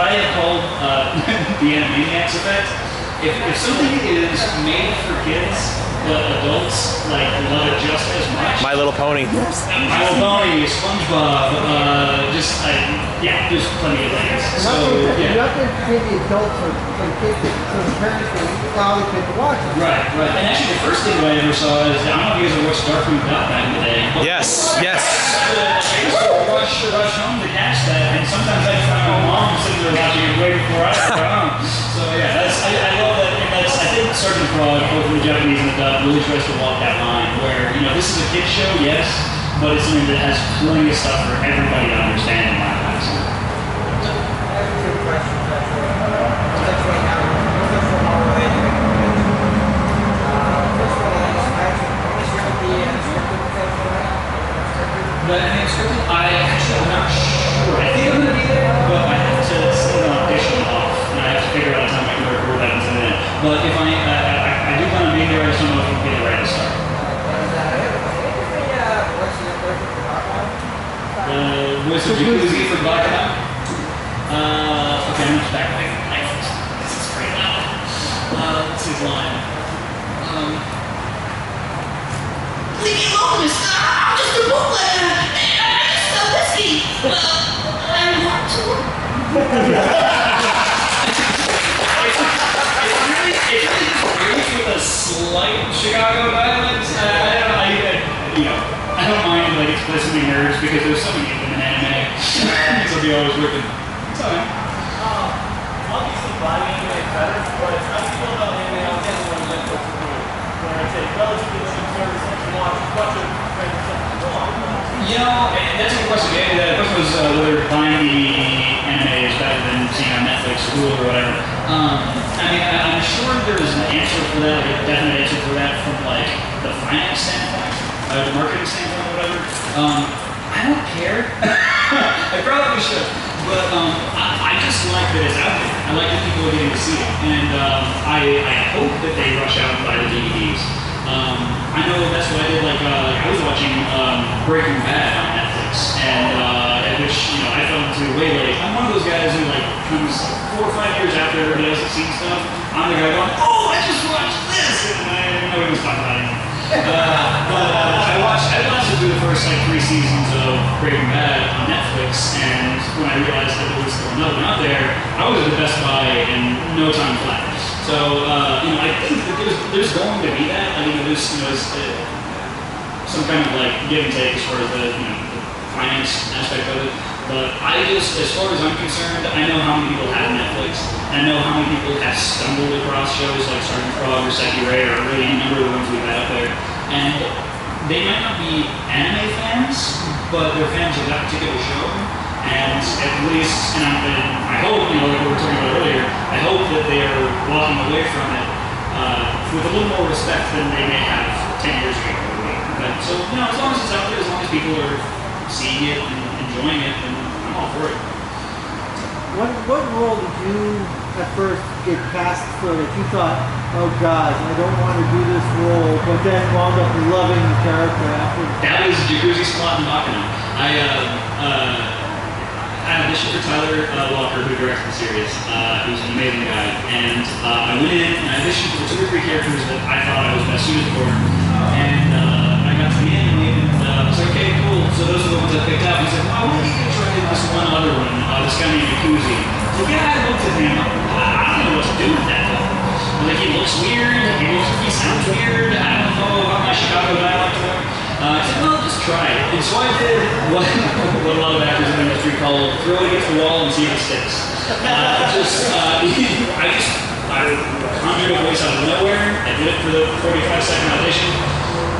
I have called the Animaniacs effect. If something is made for kids, but adults like love it just as much. My Little Pony. My Little Pony, SpongeBob, yeah, there's plenty of things. So you have to create the adults or the kids, so the parents can allow the kids to watch it. Right. And actually, the first thing that I ever saw is, I don't know if you guys ever watched Darkwing Duck back in the day. Yes. I used to rush home to catch that, and sometimes I'd find my mom sitting there watching it way before I got home. So yeah, I love that, and I think Sergeant Frog, both in the Japanese and the dub, really tries to walk that line where, this is a kid's show, yes, but it's something that has plenty of stuff for everybody to understand in my life. So. But I actually am not sure. I think I'm going to be there, but I have to send an audition off, and I have to figure out a time I can record that and send it in. But if I do plan on being there, I just don't know if I can get it right at the start. Voice of Jacuzzi for Portcon. Okay, I'm just back away from the mic. This is pretty loud. Let's see his line. Leave me alone, I'm just a bootlegger, and I just sell whiskey. Well, I want to. It's really with a slight Chicago dialect. I don't mind like explicitly nerds because there's so many of them in anime. So they always working. It's alright. Obviously, buying anime is better, but how do you feel about anime? I don't get the one Netflix is doing, where it's a relatively cheap service that you watch a bunch of great stuff you want. That's a good question. The question was whether buying the anime is better than seeing on Netflix or Hulu or whatever. I'm sure there is an answer for that, like a definite answer for that from like the finance standpoint, the marketing standpoint, or whatever. I don't care. I probably should, but I just like that it's out there. I like that people are getting to see it, and I hope that they rush out and buy the DVDs. I know that's what I did. Like I was watching Breaking Bad on Netflix, and which I fell into way late. I'm one of those guys who like comes 4 or 5 years after everybody else has seen stuff. I'm the guy going, oh, I just watched this, and I didn't know he was talking about it. I watched through the first like 3 seasons of Breaking Bad on Netflix, and when I realized that there was still another one out there, I was at the Best Buy in no time flat. So I think that there's going to be that. I think there's some kind of like give and take as far as the finance aspect of it. But I just, as far as I'm concerned, I know how many people have Netflix. I know how many people have stumbled across shows like Sergeant Frog or Seki Ray or really any number of the ones we've had up there. And they might not be anime fans, but they're fans of that particular show. And at least, and I hope, like we were talking about earlier, I hope that they are walking away from it with a little more respect than they may have 10 years ago. But so, as long as it's out there, as long as people are seeing it and enjoying it, then I'm all for it. What role did you at first get cast for that you thought, oh God, I don't want to do this role, but then wound up loving the character after? That was Jacuzzi Squat and Bakano. I auditioned for Tyler Walker, who directs the series. He's an amazing guy. And I went in and I auditioned for 2 or 3 characters that I thought I was best suited for. And I got to the end and I was like, okay, cool. So those are the ones I picked out. He said, well, why don't you try this one other one, this guy named Jacuzzi. So yeah, I looked at him. I don't know what to do with that though. Like, he looks weird, he sounds weird, I don't know about my Chicago dialect or whatever. I said, well, just try it. And so I did what a lot of actors in the industry call throw it against the wall and see if it sticks. I conjured a voice out of nowhere. I did it for the 45-second audition.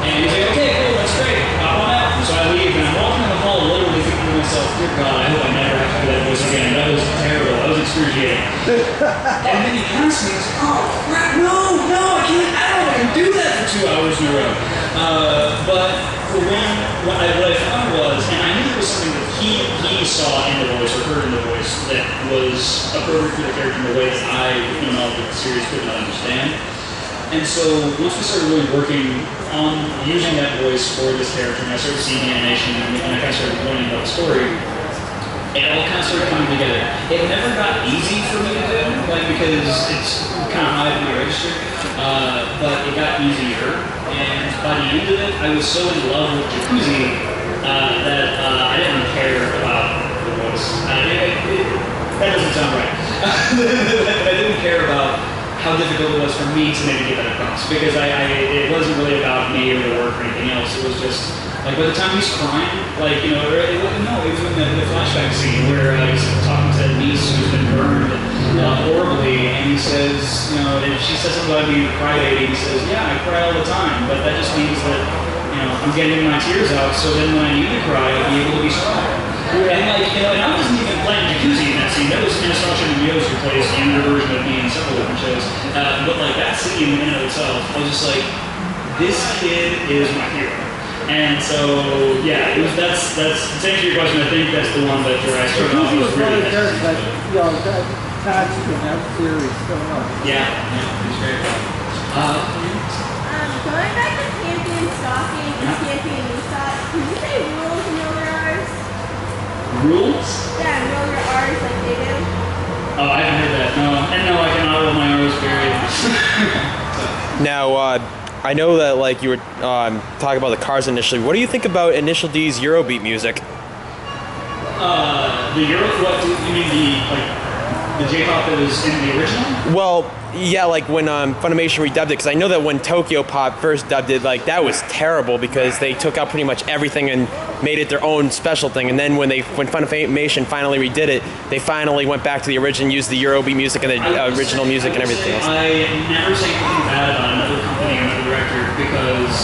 And he's like, okay, cool, that's great. I want out. So I leave, and I'm walking in the hall literally thinking to myself, dear God, I hope I never have to do that voice again. That was terrible. That was excruciating. And then he asked me, he's like, oh, crap, no, I can't. I don't know if I can do that for 2 hours in a row. But what I found was, and I knew there was something that he saw in the voice or heard in the voice that was appropriate for the character in a way that I, the series could not understand. And so once we started really working on using that voice for this character, and I started seeing the animation, and I kind of started learning about the story, it all kind of started coming together. It never got easy. because it's kind of high in my register, but it got easier. And by the end of it, I was so in love with Jacuzzi that I didn't care about the voice. That doesn't sound right. I didn't care about how difficult it was for me to maybe get that across, because it wasn't really about me or the work or anything else. It was just like by the time he's crying, like, you know, it was in the flashback scene where he's talking to a niece who's been burned horribly, and he says, you know, and she says something about being a crybaby. He says, yeah, I cry all the time, but that just means that, you know, I'm getting my tears out, so then when I need to cry, I'll be able to be strong. And like, you know, and I wasn't even playing Jacuzzi in that scene. That was Anastasia Munoz who plays the younger version of me in several different shows. But like that scene in and of itself, I was just like, this kid is my hero. And so, yeah, that's to answer your question, I think that's the one that I started off with really good, but you know, that attached to that series so much. Yeah, it's great. Going back to Champion Stalking and Champion Nissan, can you say rules in your R's? Rules? Yeah, roll your R's like they do. Oh, I haven't heard that. No, and no, I cannot roll my R's, period. Now, I know that like you were talking about the Cars initially. What do you think about Initial D's Eurobeat music? The Euro, what, you mean the J-pop that was in the original? Well, yeah, like when Funimation redubbed it, because I know that when Tokyo Pop first dubbed it, like that was terrible because they took out pretty much everything and made it their own special thing. And then when Funimation finally redid it, they finally went back to the original, used the Eurobeat music and the original music and everything else. I never say anything bad about another company or another director because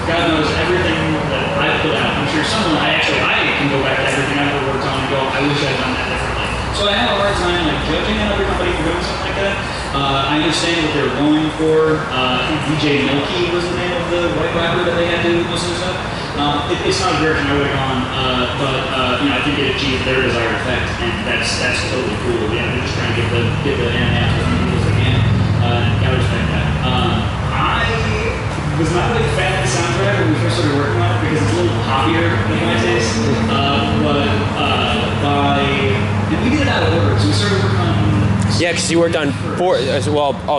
God knows everything that I put out. I'm sure I can go back to everything I've ever worked on and go, I wish I'd done that differently. So I have a hard time like judging another company for doing something like that. I understand what they were going for. I think DJ Milky was the name of the white rapper that they had to do most of the stuff. It's not a direction I would have gone, but you know, I think it achieved their desired effect, and that's totally cool. Yeah, they're just trying to get the anime out to as many people as they can. I respect that. I was not really a fan of the soundtrack when we first started working on it because it's a little poppier in my taste. And we did it out of order, so we started working on. Yeah, because you worked on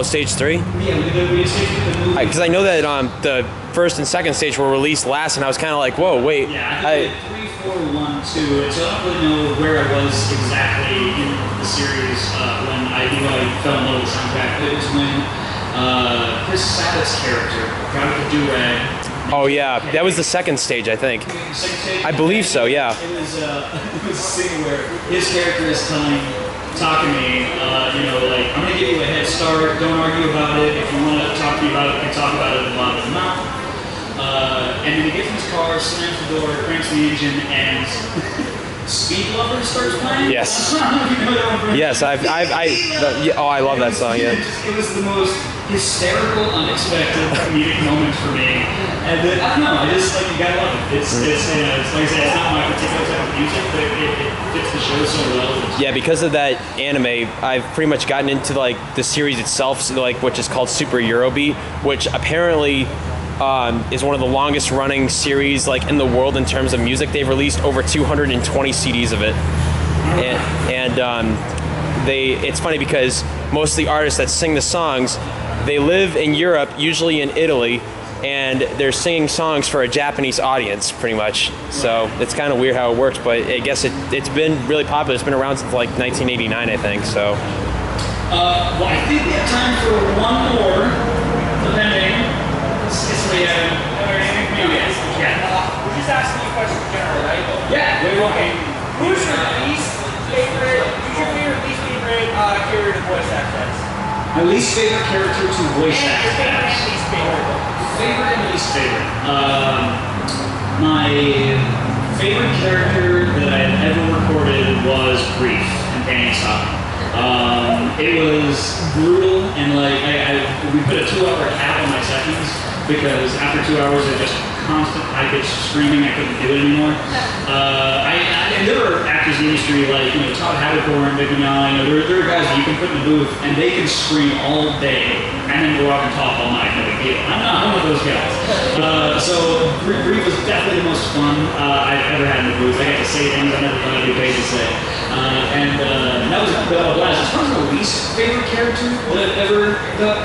stage 3? Yeah, we did stage 3 because I know that the first and second stage were released last, and I was kind of like, whoa, wait. Yeah, I did 3, 4, 1, 2, and so I don't really know where I was exactly in the series when I fell in love with the soundtrack. It was when Chris Sabat's character, Veronica Durag. Oh yeah, that was the second stage, I think. I believe so, yeah. It was a scene where his character is telling Takumi, you know, like, I'm gonna give you a head start, don't argue about it, if you wanna talk to me about it, we can talk about it at the bottom of the mouth. And then he gets in his car, slams the door, cranks the engine, and Speed Lover starts playing? Yes. Yes, I love that song, yeah. It was the most hysterical, unexpected comedic moment for me. And I don't know, I just, like, you gotta love it. It's like I said, it's not my particular type of music, but it fits the show so well. Yeah, because of that anime, I've pretty much gotten into, like, the series itself, so, like, which is called Super Eurobeat, which apparently is one of the longest running series like in the world in terms of music. They've released over 220 CDs of it, and it's funny because most of the artists that sing the songs, they live in Europe, usually in Italy, and they're singing songs for a Japanese audience pretty much. So it's kind of weird how it works, but I guess it's been really popular. It's been around since like 1989, I think. So well, I think we have time for one more, depending. We're just asking you a question generally, right? Yeah, we're walking. Who's your least favorite character to voice actors? My least favorite character to voice And your favorite act. and least favorite. Favorite and least favorite. My favorite character that I had ever recorded was Grief in GameStop. It was brutal, and like we put a 2-hour cap on my sessions because after 2 hours of just constant high-pitched screaming, I couldn't do it anymore. And there are actors in the industry like, you know, Todd Havercorn, Vic Mignogna, there are guys that you can put in the booth and they can scream all day and then go out and talk all night, no big deal. I'm not one of those guys. So Grief was definitely the most fun I've ever had in the booth. I got to say things I never thought I'd be paid to say. And that was a blast. As far as the least favorite character that I've ever done.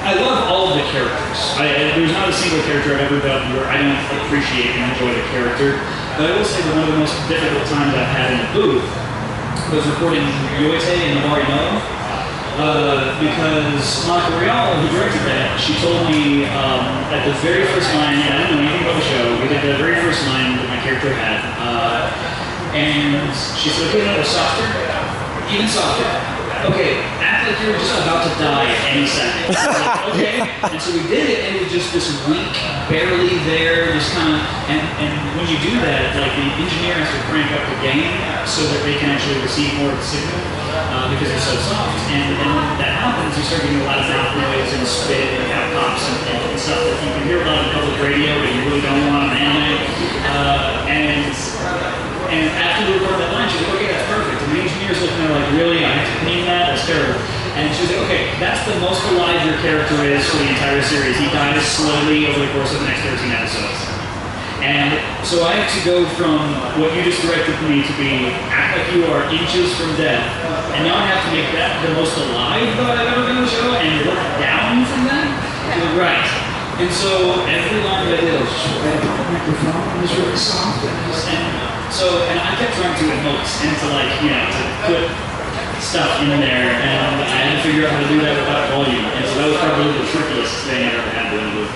I love all of the characters. There's not a single character I've ever done where I don't appreciate and enjoy the character. But I will say that one of the most difficult times I've had in the booth was recording Yoite and Nabari no. Because Monica Rial, who directed that, she told me at the very first line, and I didn't know anything about the show, we did the very first line that my character had, and she said, okay, no, softer, even softer. Okay, act like you're just about to die at any second. Like, okay, and so we did it, and it was just this weak, barely there, just kind of, and when you do that, like the engineer has to crank up the gain so that they can actually receive more of the signal. Because it's so soft, and when that happens, you start getting a lot of mouth noise and spit and cow pops and stuff that you can hear a lot on public radio, but you really don't want on anime. And after we recorded that line, she was like, okay, that's perfect. And the engineer's looking at her like, really? I have to clean that? That's terrible. And she was like, okay, that's the most alive your character is for the entire series. He dies slowly over the course of the next 13 episodes. And so I have to go from what you just directed me to be act like you are inches from death, and now I have to make that the most alive that I've ever been in the show, and look down from that. Right. And so every line that I did was just right up the microphone, and it was really soft, and I kept trying to emote and to to put stuff in there, and I had to figure out how to do that without volume, and so that was probably the trickiest thing I ever had to do.